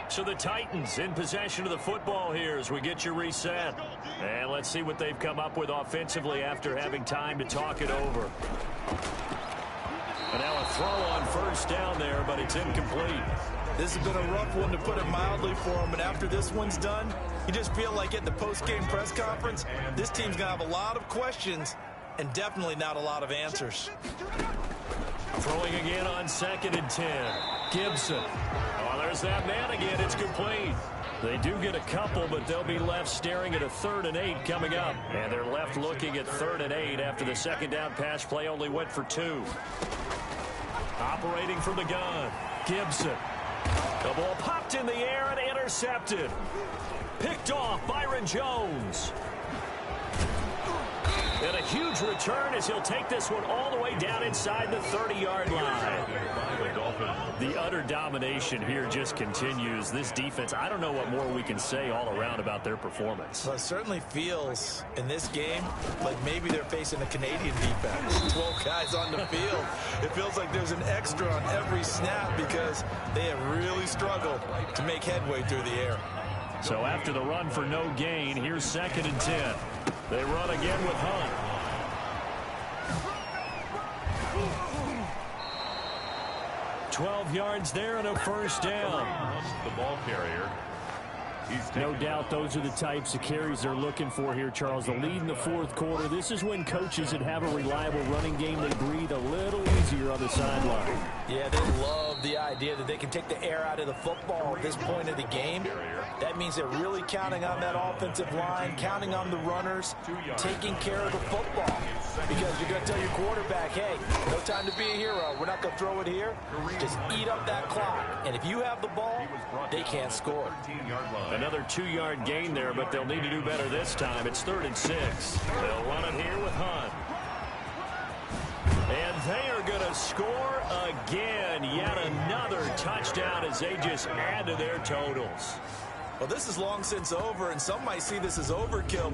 So the Titans in possession of the football here as we get you reset. And let's see what they've come up with offensively after having time to talk it over. And now a throw on 1st down there, but it's incomplete. This has been a rough one, to put it mildly, for him. And after this one's done, you just feel like at the post-game press conference, this team's going to have a lot of questions and definitely not a lot of answers. Throwing again on 2nd and 10. Gibson. Oh, there's that man again. It's complete. They do get a couple, but they'll be left staring at a 3rd and 8 coming up. And they're left looking at 3rd and 8 after the 2nd down pass play only went for 2. Operating from the gun, Gibson. The ball popped in the air and intercepted. Picked off Byron Jones. And a huge return as he'll take this one all the way down inside the 30-yard line. The Dolphins The utter domination here just continues. This defense, I don't know what more we can say all around about their performance. Well, it certainly feels in this game like maybe they're facing a Canadian defense. 12 guys on the field. It feels like there's an extra on every snap because they have really struggled to make headway through the air. So after the run for no gain, here's 2nd and 10. They run again with Hunt. 12 yards there and a first down. The ball carrier. No doubt those are the types of carries they're looking for here, Charles. The lead in the 4th quarter. This is when coaches that have a reliable running game, they breathe a little easier on the sideline. Yeah, they love the idea that they can take the air out of the football at this point of the game. That means they're really counting on that offensive line, counting on the runners, taking care of the football. Because you're going to tell your quarterback, hey, no time to be a hero. We're not going to throw it here. Just eat up that clock. And if you have the ball, they can't score. Another 2-yard gain there, but they'll need to do better this time. It's 3rd and 6. They'll run it here with Hunt. And they are going to score again. Yet another touchdown as they just add to their totals. Well, this is long since over, and some might see this as overkill.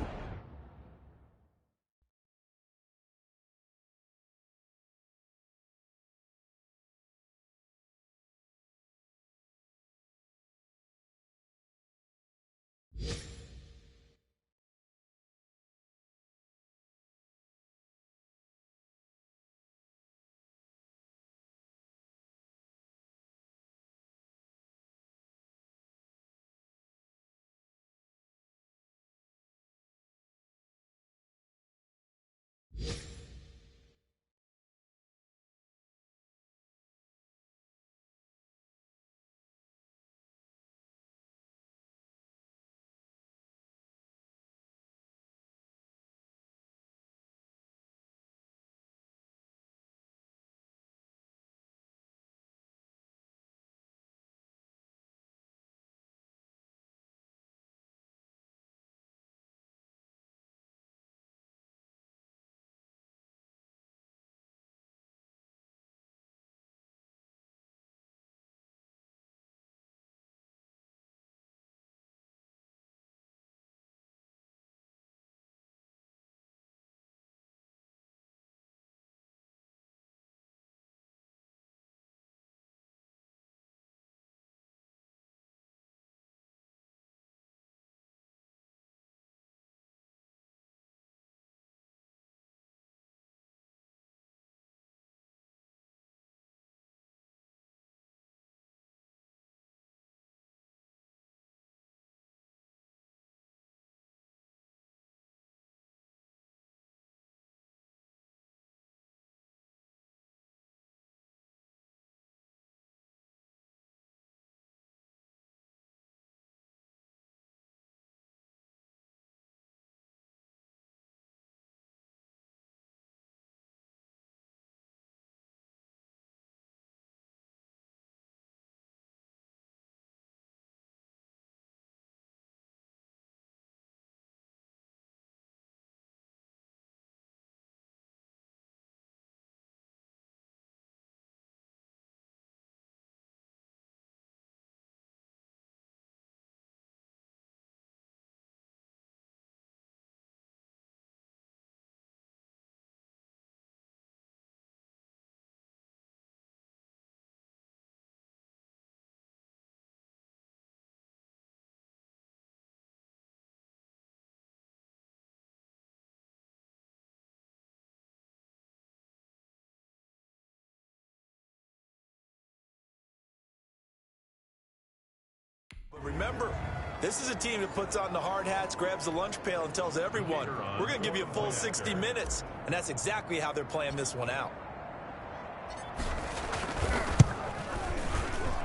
But remember, this is a team that puts on the hard hats, grabs the lunch pail, and tells everyone, we're going to give you a full 60 minutes. And that's exactly how they're playing this one out.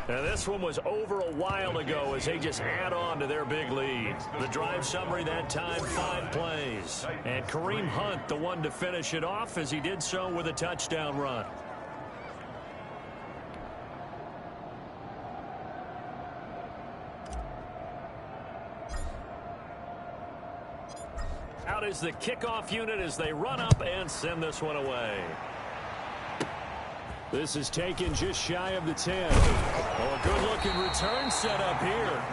Now this one was over a while ago as they just add on to their big lead. The drive summary that time, 5 plays. And Kareem Hunt, the one to finish it off as he did so with a touchdown run. Out is the kickoff unit as they run up and send this one away. This is taken just shy of the 10. Oh, a good-looking return set up here.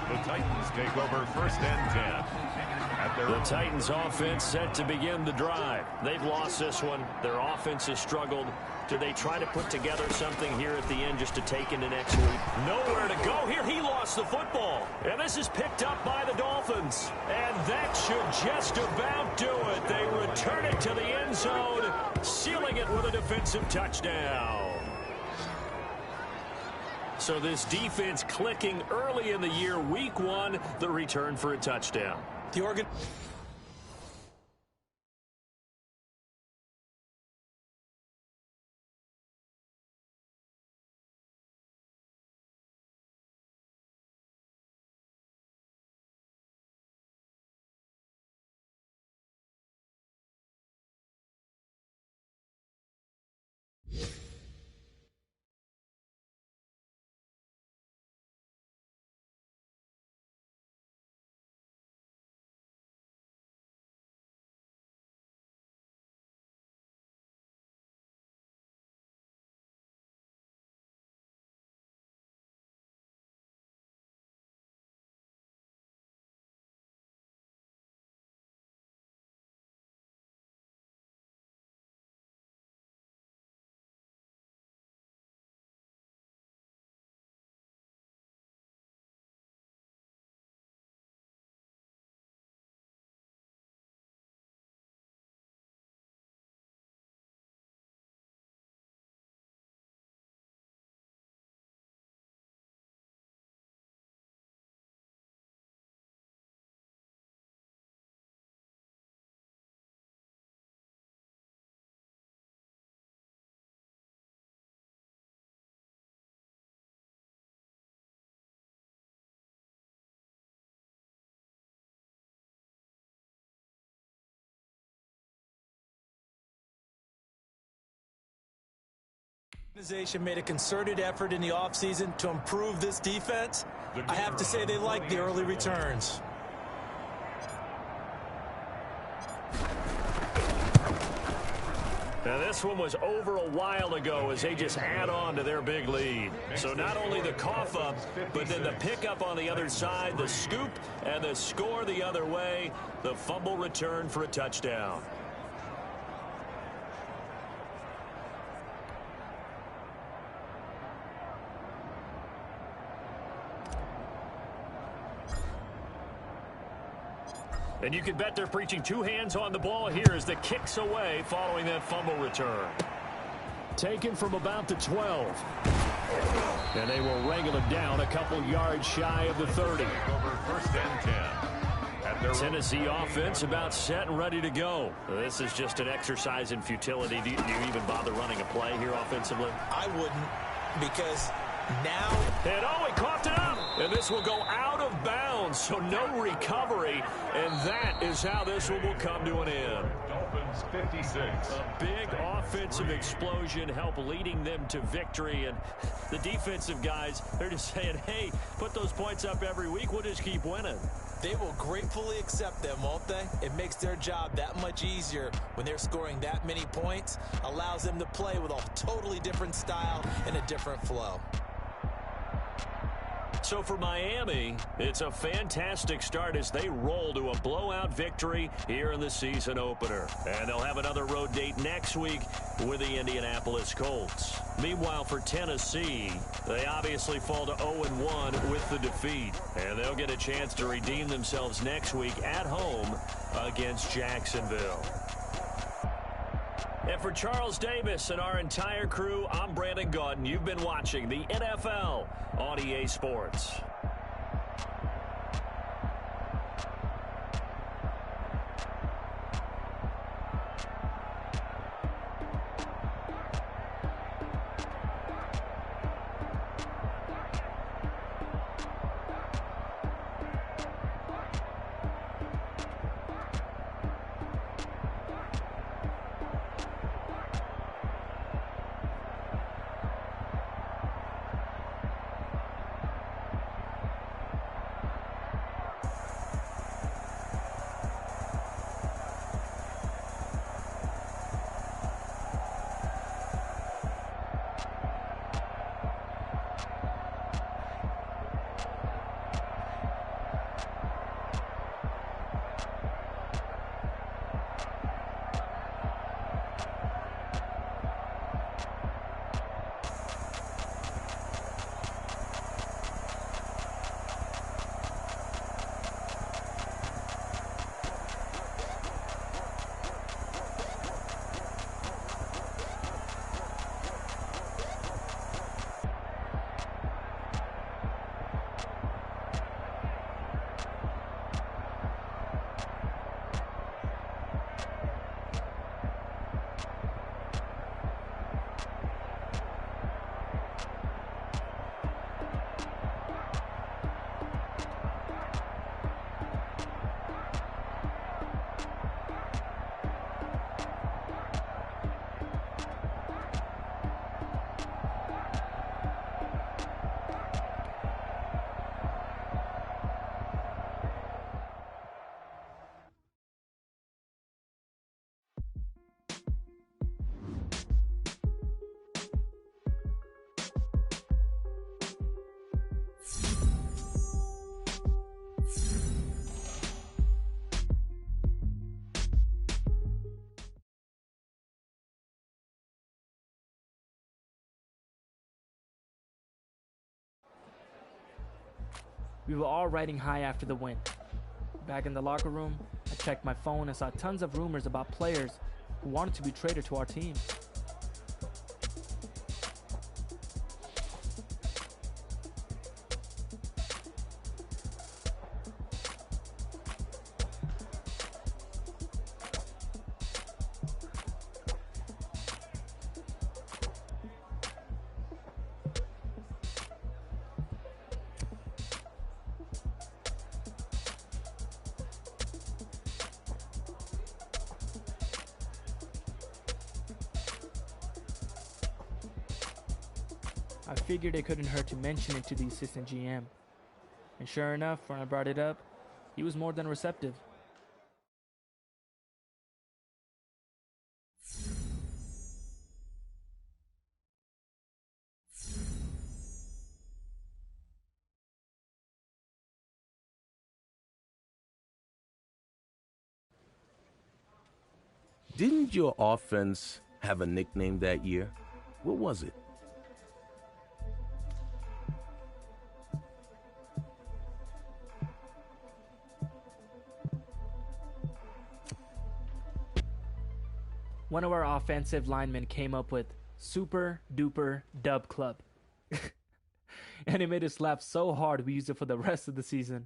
The Titans take over 1st and 10. The Titans offense set to begin the drive. They've lost this one. Their offense has struggled. Do they try to put together something here at the end just to take into next week? Nowhere to go here. He lost the football. And this is picked up by the Dolphins. And that should just about do it. They return it to the end zone, sealing it with a defensive touchdown. So this defense clicking early in the year, week 1, the return for a touchdown. The Oregon... Organization made a concerted effort in the offseason to improve this defense. I have to say they like the early returns. Now this one was over a while ago as they just add on to their big lead. So not only the cough up, but then the pickup on the other side, the scoop, and the score the other way, the fumble return for a touchdown. And you can bet they're preaching 2 hands on the ball here as the kick's away following that fumble return. Taken from about the 12. And they will wrangle him down a couple yards shy of the 30. Over 1st and 10. Tennessee offense about set and ready to go. This is just an exercise in futility. Do you even bother running a play here offensively? I wouldn't, because now... And oh, he coughed it up. And this will go out of bounds, so no recovery. And that is how this one will come to an end. Dolphins 56. A big offensive explosion help leading them to victory. And the defensive guys, they're just saying, hey, put those points up every week. We'll just keep winning. They will gratefully accept them, won't they? It makes their job that much easier when they're scoring that many points. Allows them to play with a totally different style and a different flow. So for Miami, it's a fantastic start as they roll to a blowout victory here in the season opener. And they'll have another road date next week with the Indianapolis Colts. Meanwhile, for Tennessee, they obviously fall to 0-1 with the defeat. And they'll get a chance to redeem themselves next week at home against Jacksonville. And for Charles Davis and our entire crew, I'm Brandon Gaudin. You've been watching the NFL on EA Sports. We were all riding high after the win. Back in the locker room, I checked my phone and saw tons of rumors about players who wanted to be traded to our team. I figured it couldn't hurt to mention it to the assistant GM. And sure enough, when I brought it up, he was more than receptive. Didn't your offense have a nickname that year? What was it? One of our offensive linemen came up with Super Duper Dub Club. And it made us laugh so hard we used it for the rest of the season.